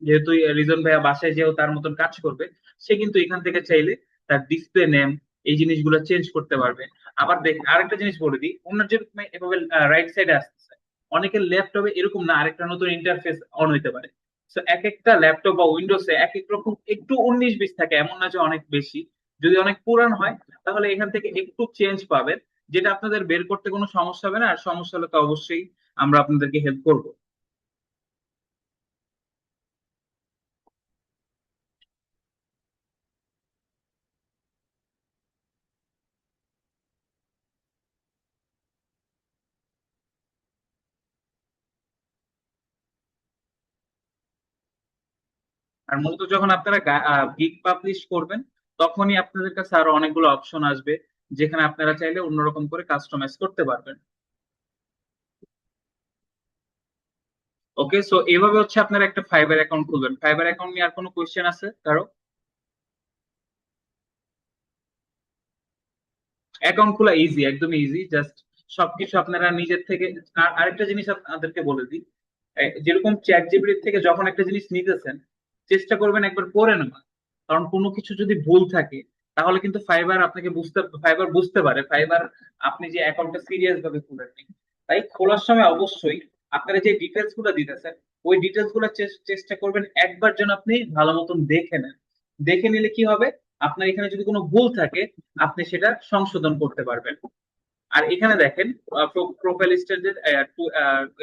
যেহেতু রিজন ভাইয়া বাসায় যেও তার মতন কাজ করবে, সে কিন্তু এখান থেকে চাইলে তার ডিসপ্লে নেম এই জিনিসগুলো চেঞ্জ করতে পারবে। আবার দেখ আরেকটা জিনিস বলে দিই, অন্য যেরকম এভাবে রাইট সাইডে আসতেছে, অনেকের ল্যাপটপে এরকম না, আরেকটা নতুন ইন্টারফেস অন হইতে পারে। তো এক একটা ল্যাপটপ বা উইন্ডোজে এক এক রকম একটু 19-20 থাকে, এমন না যে অনেক বেশি। যদি অনেক পুরান হয় তাহলে এখান থেকে একটু চেঞ্জ পাবেন, যেটা আপনাদের বের করতে কোনো সমস্যা হবে না। আর সমস্যা হলে তো অবশ্যই আমরা আপনাদেরকে হেল্প করবো। আর মূলত যখন আপনারা গিগ পাবলিশ করবেন, তখনই আপনাদের কাছে আরো অনেকগুলো অপশন আসবে, যেখানে আপনারা চাইলে অন্যরকম করে কাস্টমাইজ করতে পারবেন। ওকে, সো এইভাবে হচ্ছে আপনারা একটা ফাইবার অ্যাকাউন্ট খুলবেন। ফাইবার অ্যাকাউন্ট নিয়ে আর কোনো কোয়েশ্চেন আছে কারো? অ্যাকাউন্ট খোলা ইজি, একদম ইজি, জাস্ট সবকিছু আপনারা নিজের থেকে। আর আরেকটা জিনিস আপনাদেরকে বলে দিই, যেরকম চ্যাট জিপিটি থেকে যখন একটা জিনিস নিতেছেন, চেষ্টা করবেন একবার পড়ে নেওয়া, কারণ কোনো কিছু যদি ভুল থাকে তাহলে কিন্তু ফাইবার বুঝতে পারে ফাইবার আপনি যে অ্যাকাউন্টটা সিরিয়াস ভাবে খুলেননি। তাই খোলার সময় অবশ্যই আপনারা যে ডিটেলস গুলো দিতেছেন ওই ডিটেলস গুলো চেষ্টা করবেন একবার যেন আপনি ভালো মতন দেখে নেন। দেখে নিলে কি হবে, আপনার এখানে যদি কোনো ভুল থাকে আপনি সেটা সংশোধন করতে পারবেন। আর এখানে দেখেন প্রোফাইল স্ট্যান্ডার্ড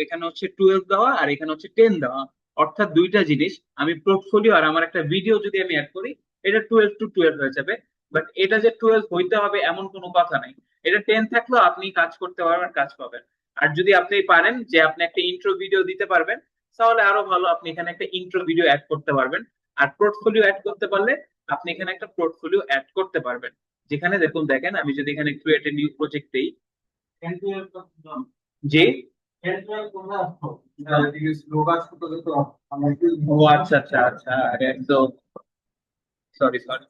এখানে হচ্ছে 12 দেওয়া আর এখানে হচ্ছে 10 দেওয়া, অর্থাৎ দুইটা জিনিস। আমি পোর্টফোলিও আর আমার একটা ভিডিও যদি আমি অ্যাড করি এটা 12 to 12 হয়ে যাবে, বাট এটা যে 12 হইতে হবে এমন কোনো কথা নাই। এটা 10 থাকলেও আপনি কাজ করতে পারবেন, কাজ পাবেন। আর যদি আপনি পারেন যে আপনি একটা ইন্ট্রো ভিডিও দিতে পারবেন তাহলে আরো ভালো, আপনি এখানে একটা ইন্ট্রো ভিডিও অ্যাড করতে পারবেন। আর পোর্টফোলিও অ্যাড করতে পারলে আপনি এখানে একটা পোর্টফোলিও অ্যাড করতে পারবেন, যেখানে দেখেন আমি যদি এখানে ক্রিয়েট এ নিউ প্রজেক্ট দেই যে ও আচ্ছা আচ্ছা আচ্ছা, একদম সরি সরি,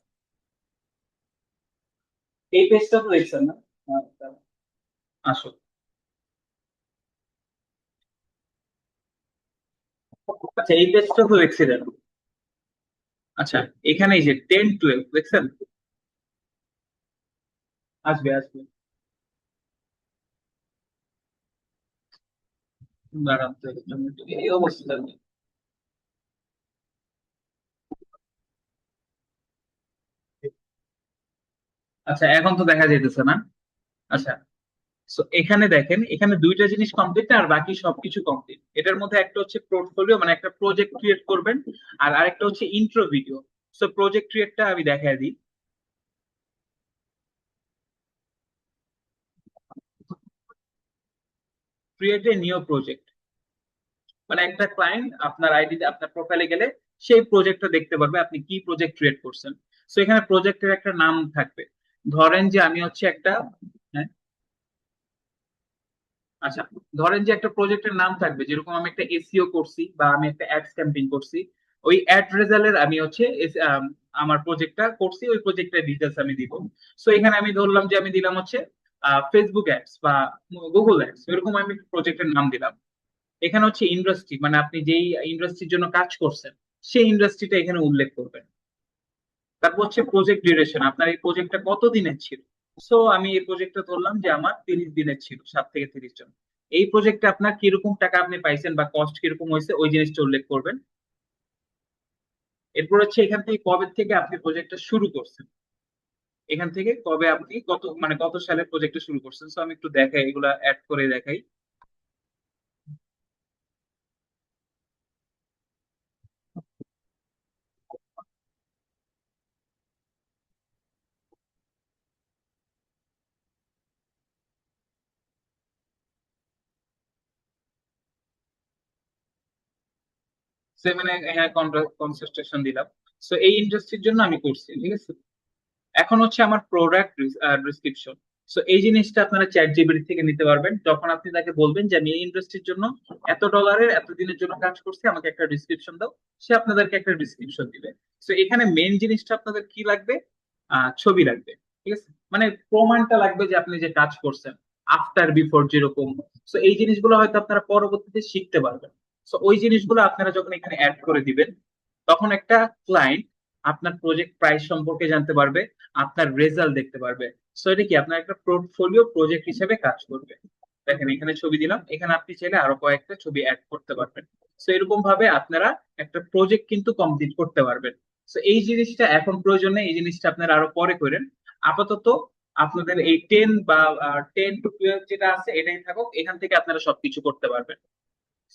এই পেজটা তো দেখছেন না? আচ্ছা, আসো। আচ্ছা এই পেজটা তো দেখছিলেন। আচ্ছা এখানে এই যে 10 12 দেখছেন, আসবে আসবে, দাঁড়ান তো এই অবস্থা। আচ্ছা এখন তো দেখা যাইতেছে না। আচ্ছা, সো এখানে দেখেন এখানে দুইটা জিনিস কমপ্লিট আর বাকি সবকিছু কমপ্লিট। এটার মধ্যে একটা হচ্ছে পোর্টফোলিও মানে একটা প্রজেক্ট ক্রিয়েট করবেন, আর আরেকটা হচ্ছে ইন্ট্রো ভিডিও। সো প্রজেক্ট ক্রিয়েটটা আমি দেখাই দিই। ক্রিয়েট এ নিউ প্রজেক্ট মানে একটা ক্লায়েন্ট আপনার আইডিতে আপনার প্রোফাইলে গেলে সেই প্রজেক্টটা দেখতে পারবে আপনি কি প্রজেক্ট ক্রিয়েট করছেন। সো এখানে প্রজেক্টের একটা নাম থাকবে, ধরেন যে আমি হচ্ছে একটা, হ্যাঁ আচ্ছা, ধরেন যে একটা প্রজেক্টের নাম থাকবে, যেরকম আমি একটা এসইও করছি বা আমি একটা অ্যাডস ক্যাম্পেইন করছি, ওই অ্যাড রেজাল্টের আমি হচ্ছে আমার প্রজেক্টটা করছি, ওই প্রজেক্টের ডিটেলস আমি দিব। সো এখানে আমি ধরলাম যে আমি দিলাম হচ্ছে ফেসবুক অ্যাডস বা গুগল অ্যাডস, এরকম আমি প্রজেক্টের নাম দিলাম। এখানে হচ্ছে ইন্ডাস্ট্রি মানে আপনি যেই ইন্ডাস্ট্রির জন্য কাজ করছেন সেই ইন্ডাস্ট্রিটা এখানে উল্লেখ করবেন। তারপর হচ্ছে প্রজেক্ট ডিউরেশন, আপনার এই প্রজেক্টটা কত দিনের ছিল। সো আমি এই প্রজেক্টটা ধরলাম যে আমার 30 দিনের ছিল, 7 থেকে 30 জন। এই প্রজেক্টে আপনার কিরকম টাকা আপনি পাইছেন বা কস্ট কিরকম হয়েছে ওই জিনিসটা উল্লেখ করবেন। এরপর হচ্ছে এখান থেকে কবে থেকে আপনি প্রজেক্টটা শুরু করছেন, এখান থেকে কবে আপনি কত মানে কত সালে প্রজেক্টটা শুরু করছেন। সো আমি একটু দেখাই, এগুলা অ্যাড করে দেখাই। সেভেন হ্যাঁ কনসেন্ট্রেশন দিলাম। সো এই ইন্ডাস্ট্রির জন্য আমি করছি, ঠিক আছে। এখন হচ্ছে আমার প্রোডাক্ট ডিসক্রিপশন। সো এই জিনিসটা আপনারা চ্যাট জিপিটি থেকে নিতে পারবেন, যখন আপনি তাকে বলবেন যে আমি এই ইন্ডাস্ট্রির জন্য এত ডলারের এত দিনের জন্য কাজ করছি, আমাকে একটা ডিসক্রিপশন দাও, সে আপনাদেরকে একটা ডিসক্রিপশন দিবে। সো এখানে মেন জিনিসটা আপনাদের কি লাগবে, ছবি লাগবে, ঠিক আছে, মানে প্রমাণটা লাগবে যে আপনি যে কাজ করছেন আফটার বিফোর যেরকম। সো এই জিনিসগুলো হয়তো আপনারা পরবর্তীতে শিখতে পারবেন। সো ওই জিনিসগুলো আপনারা যখন এখানে অ্যাড করে দিবেন তখন একটা ক্লায়েন্ট আপনার প্রজেক্ট প্রাইস সম্পর্কে জানতে পারবে, আপনার রেজাল্ট দেখতে পারবে। সো এটা কি আপনার একটা পোর্টফোলিও প্রজেক্ট হিসেবে কাজ করবে। দেখেন এখানে ছবি দিলাম, এখানে আপনি চাইলে আরো কয়েকটা ছবি অ্যাড করতে পারবেন। সো এরকম ভাবে আপনারা একটা প্রজেক্ট কিন্তু কমপ্লিট করতে পারবেন। সো এই জিনিসটা এখন প্রয়োজন নেই, এই জিনিসটা আপনারা আরো পরে করেন। আপাতত আপনাদের এই 10 বা 10 to 12 যেটা আছে এটাই থাকুক, এখান থেকে আপনারা সবকিছু করতে পারবেন।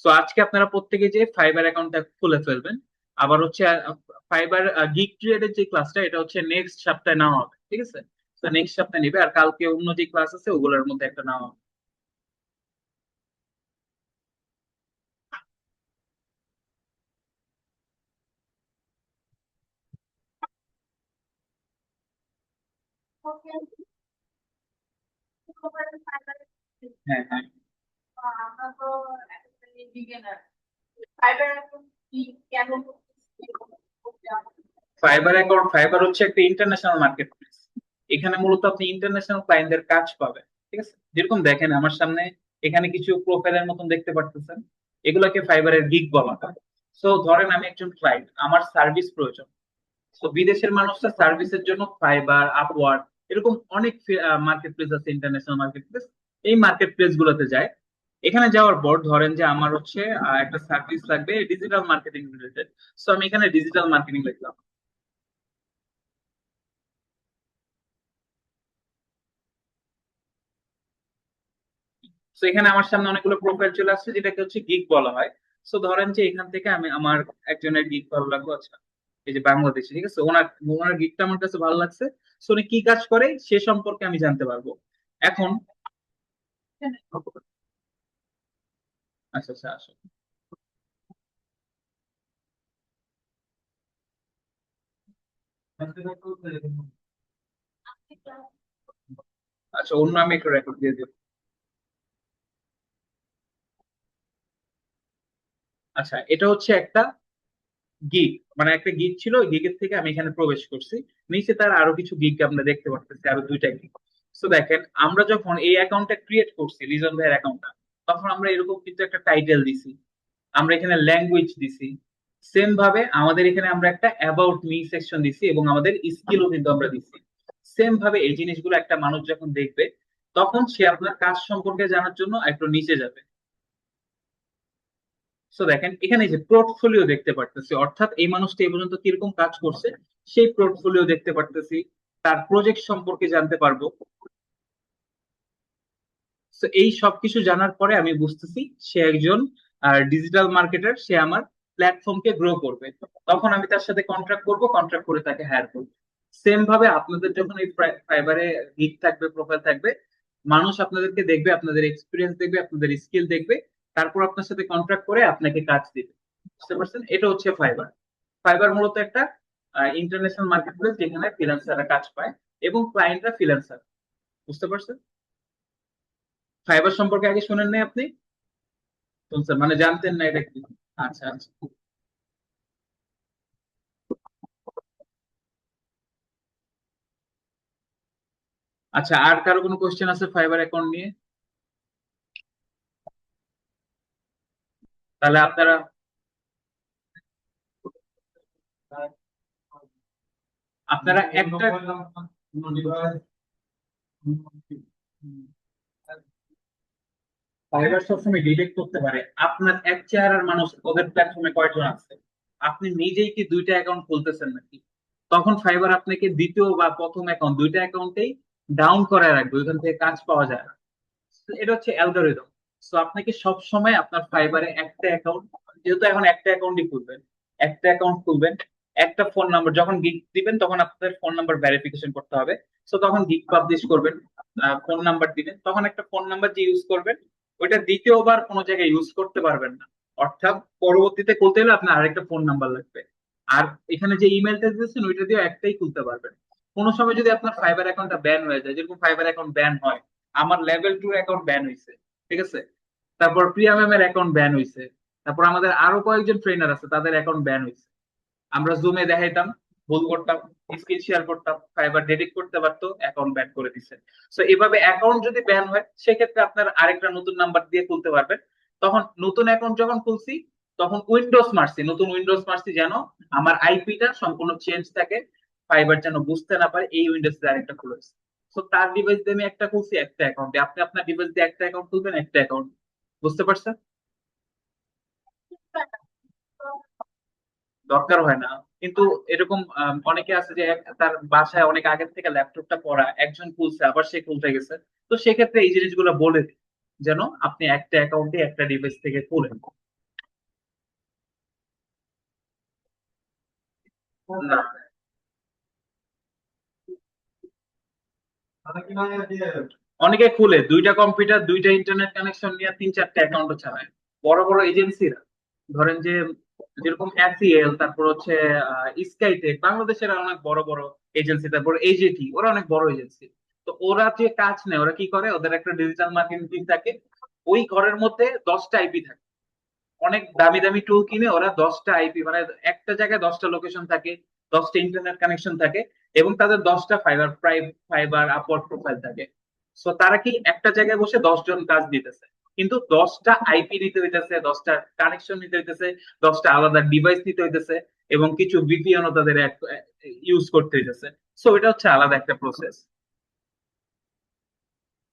সো আজকে আপনারা প্রত্যেকে যে ফাইবার অ্যাকাউন্টটা খুলে ফেলবেন। আবার হচ্ছে ফাইবার গিগ ক্রিয়েটের যে ক্লাসটা এটা হচ্ছে নেক্সট সপ্তাহে নেওয়া হবে, ঠিক আছে। তো নেক্সট সপ্তাহে নিবে, আর কালকে অন্য যে ক্লাস আছে ওগুলোর মধ্যে একটা নেওয়া হবে। হ্যাঁ হ্যাঁ, ফাইবার হচ্ছে একটা ইন্টারন্যাশনাল মার্কেট প্লেস। এখানে মূলত আপনি ইন্টারন্যাশনাল ক্লায়েন্টদের কাজ পাবেন, ঠিক আছে। যেরকম দেখেন আমার সামনে এখানে কিছু প্রোফাইলের মতন দেখতে পারতেছেন, এগুলাকে ফাইবারের গিগ বলা হয়। সো ধরেন আমি একজন ক্লায়েন্ট, আমার সার্ভিস প্রয়োজন। তো বিদেশের মানুষরা সার্ভিসের জন্য ফাইবার, আপওয়ার্ক এরকম অনেক মার্কেট প্লেস আছে, ইন্টারন্যাশনাল মার্কেট প্লেস। এই মার্কেট প্লেস গুলোতে যায়। এখানে যাওয়ার পর ধরেন যে আমার হচ্ছে একটা সার্ভিস লাগবে ডিজিটাল মার্কেটিং রিলেটেড। সো আমি এখানে ডিজিটাল মার্কেটিং লিখলাম। তো এখানে আমার সামনে অনেকগুলো প্রোফাইল চলে আসছে, যেটাকে হচ্ছে গিগ বলা হয়। সো ধরেন যে এখান থেকে আমি আমার একজনের গিগ ভালো লাগলো, আচ্ছা এই যে বাংলাদেশি, ঠিক আছে, ওনার ওনার গিগটা আমার কাছে ভালো লাগছে। সো উনি কি কাজ করে সে সম্পর্কে আমি জানতে পারবো। এখন আচ্ছা আচ্ছা আসো। আচ্ছা অন্য আমি একটু রেকর্ড দিয়ে দিব। আচ্ছা এটা হচ্ছে একটা গিগ, মানে একটা গিগ ছিল, ওই গিগের থেকে আমি এখানে প্রবেশ করছি। নিচে তার আরো কিছু গিগ আমরা দেখতে পারতেছি, আরো দুইটা গিগ। তো দেখেন আমরা যখন এই অ্যাকাউন্টটা ক্রিয়েট করছি, লিজন ভাইয়ের অ্যাকাউন্টটা, তখন আমরা এরকম কিন্তু একটা টাইটেল দিছি, আমরা এখানে ল্যাঙ্গুয়েজ দিছি। সেম ভাবে আমাদের এখানে আমরা একটা অ্যাবাউট মি সেকশন দিছি এবং আমাদের স্কিলও কিন্তু আমরা দিছি। সেম ভাবে এই জিনিসগুলো একটা মানুষ যখন দেখবে, তখন সে আপনার কাজ সম্পর্কে জানার জন্য একটু নিচে যাবে। সো দেখেন এখানে যে পোর্টফোলিও দেখতে পারতেছি, অর্থাৎ এই মানুষটা এই পর্যন্ত কিরকম কাজ করছে সেই পোর্টফোলিও দেখতে পারতেছি, তার প্রজেক্ট সম্পর্কে জানতে পারবো। তো এই সবকিছু জানার পরে আমি বুঝতেছি সে একজন ডিজিটাল মার্কেটার, সে আমার প্ল্যাটফর্মকে গ্রো করবে। তখন আমি তার সাথে কন্ট্রাক্ট করব, কন্ট্রাক্ট করে তাকে হায়ার করব। সেম ভাবে আপনাদের যখন এই ফাইবারে গিগ থাকবে, প্রোফাইল থাকবে, মানুষ আপনাদেরকে দেখবে, আপনাদের এক্সপিরিয়েন্স দেখবে, আপনাদের স্কিল দেখবে, তারপর আপনার সাথে কন্ট্রাক্ট করে আপনাকে কাজ দিবে। বুঝতে পারছেন? এটা হচ্ছে ফাইবার। ফাইবার মূলত একটা ইন্টারন্যাশনাল মার্কেট প্লেস যেখানে ফ্রিল্যান্সাররা কাজ পায় এবং ক্লায়েন্টরা ফ্রিল্যান্সার। বুঝতে পারছেন? ফাইবার সম্পর্কে আগে শোনেন নাই আপনি? শুনছেন মানে জানতেন না এটা কি? আচ্ছা আচ্ছা। আচ্ছা আর কারো কোনো কোশ্চেন আছে ফাইবার অ্যাকাউন্ট নিয়ে? তাহলে আপনারা আপনারা একটা ফাইবার সবসময় ডিটেক্ট করতে পারে আপনার এক চেহারার মানুষ ওদের প্ল্যাটফর্মে কয়জন আছে, আপনি নিজেই কি দুইটা অ্যাকাউন্ট খুলতেছেন নাকি। তখন ফাইবার আপনাকে দ্বিতীয় বা প্রথম অ্যাকাউন্ট, দুইটা অ্যাকাউন্টেই ডাউন করে রাখবে, ওইখান থেকে কাজ পাওয়া যায় না। তো এটা হচ্ছে অ্যালগোরিদম। সো আপনাকে সব সময় আপনার ফাইবারে একটা অ্যাকাউন্ট, যেহেতু এখন একটা অ্যাকাউন্টই খুলবেন, একটা অ্যাকাউন্ট খুলবেন, একটা ফোন নাম্বার, যখন গিগ দিবেন তখন আপনাদের ফোন নাম্বার ভেরিফিকেশন করতে হবে। সো তখন গিগ পাবলিশ করবেন, ফোন নাম্বার দিবেন, তখন একটা ফোন নাম্বার যে ইউজ করবেন ওইটা দ্বিতীয়বার কোনো জায়গায় ইউজ করতে পারবেন না। অর্থাৎ পরবর্তীতে খুলতে হলে আপনার আরেকটা ফোন নাম্বার লাগবে। আর এখানে যে ইমেলটা দিয়েছেন ওইটা দিয়ে একটাই খুলতে পারবেন। কোনো সময় যদি আপনার ফাইবার অ্যাকাউন্টটা ব্যান হয়ে যায়, যেরকম ফাইবার অ্যাকাউন্ট ব্যান হয়, আমার লেভেল 2 অ্যাকাউন্ট ব্যান হয়েছে, ঠিক আছে, তারপর প্রিয়া ম্যামের অ্যাকাউন্ট ব্যান হয়েছে, তারপর আমাদের আরো কয়েকজন ট্রেনার আছে তাদের অ্যাকাউন্ট ব্যান হয়েছে। আমরা জুমে দেখাইতাম, ভুল করতাম, স্ক্রিন শেয়ার করতাম, ফাইবার ডিটেক্ট করতে পারতো, অ্যাকাউন্ট ব্যান করে দিচ্ছে। সো এভাবে অ্যাকাউন্ট যদি ব্যান হয় সেক্ষেত্রে আপনার আরেকটা নতুন নাম্বার দিয়ে খুলতে পারবেন। তখন নতুন অ্যাকাউন্ট যখন খুলছি তখন উইন্ডোজ মারছি, নতুন উইন্ডোজ মারছি যেন আমার আইপিটা সম্পূর্ণ চেঞ্জ থাকে, ফাইবার যেন বুঝতে না পারে এই উইন্ডোজ দিয়ে আরেকটা খুলেছে। তো তার ডিভাইস দিয়ে আমি একটা খুলছি একটা অ্যাকাউন্টে, আপনি আপনার ডিভাইস দিয়ে একটা অ্যাকাউন্ট খুলবেন একটা অ্যাকাউন্ট। বুঝতে পারছেন? দরকার হয় না কিন্তু এরকম অনেকে আছে যে তার বাসায় অনেক আগের থেকে ল্যাপটপটা পড়া, একজন খুলছে আবার সে খুলতে গেছে। তো সেক্ষেত্রে এই জিনিসগুলো বলে দিই যেন আপনি একটা অ্যাকাউন্টে একটা ডিভাইস থেকে খুলেন। না, অনেকে খুলে দুইটা কম্পিউটার, দুইটা ইন্টারনেট কানেকশন নিয়ে তিন চারটা অ্যাকাউন্টও চালায়। বড় বড় এজেন্সিরা, ধরেন যে যেরকম অ্যাসিএল, তারপর হচ্ছে স্কাইটেক, বাংলাদেশের অনেক বড় বড় এজেন্সি, তারপর এজেটি, ওরা অনেক বড় এজেন্সি। তো ওরা যে কাজ নেয় ওরা কি করে, ওদের একটা ডিজিটাল মার্কেটিং টিম থাকে, ওই ঘরের মধ্যে 10টা আইপি থাকে। অনেক দামি দামি টুল কিনে ওরা 10টা আইপি, মানে একটা জায়গায় 10টা লোকেশন থাকে, 10টা ইন্টারনেট কানেকশন থাকে, এবং তাদের 10টা ফাইবার আপওয়ার্ক প্রোফাইল থাকে। সো তারা কি একটা জায়গায় বসে 10 জন কাজ দিতেছে। কিন্তু 10টা আইপি নিতে হইতেছে, 10টা কানেকশন নিতে হইতেছে, 10টা আলাদা ডিভাইস নিতে হইতেছে, এবং কিছু ভিপিএনও তাদের ইউজ করতে হইতেছে। সো এটা হচ্ছে আলাদা একটা প্রসেস।